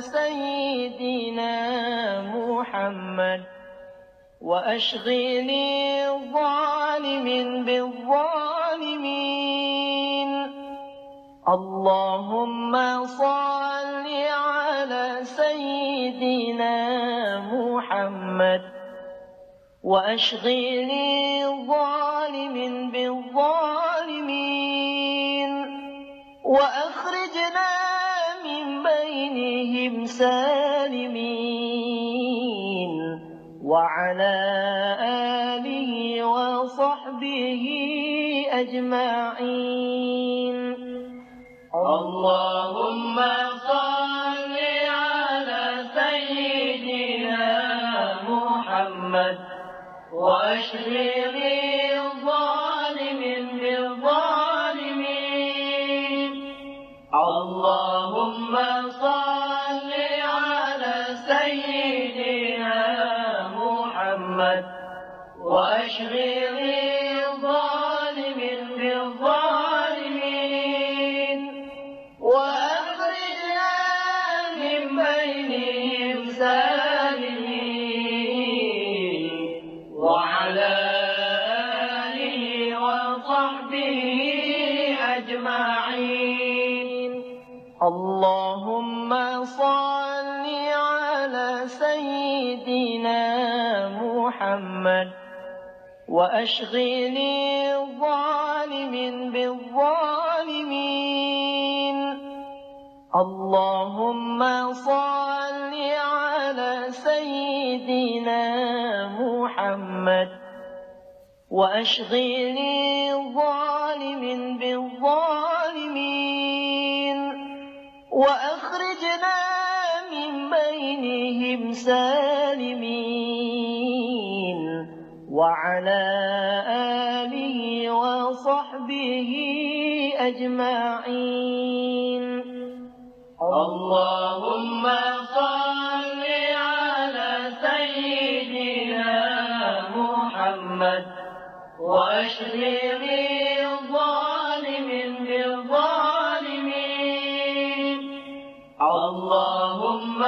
سيدنا محمد وأشغل الظالمين بالظالمين. اللهم صل على سيدنا محمد وأشغل الظالمين بالظالمين وأخرجنا من بينهم سالمين. وعلى آله وصحبه أجمعين. اللهم صل على سيدنا محمد وأشغل الظالمين بالظالمين. اللهم صل على سيدنا محمد وأشغل الظالمين بالظالمين وأخرجنا من بينهم سالمين. وعلى آله وصحبه أجمعين. اللهم صل على سيدنا محمد وأشغل الظالمين بالظالمين. اللهم صل على سيدنا محمد وأشغل الظالمين بالظالمين وأخرجنا من بينهم سالمين. وعلى آله وصحبه أجمعين. اللهم صل على سيدنا محمد وأشغل الظالمين بالظالمين. اللهم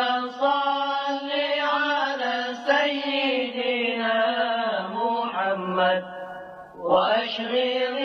صل على سيدنا محمد وأشغل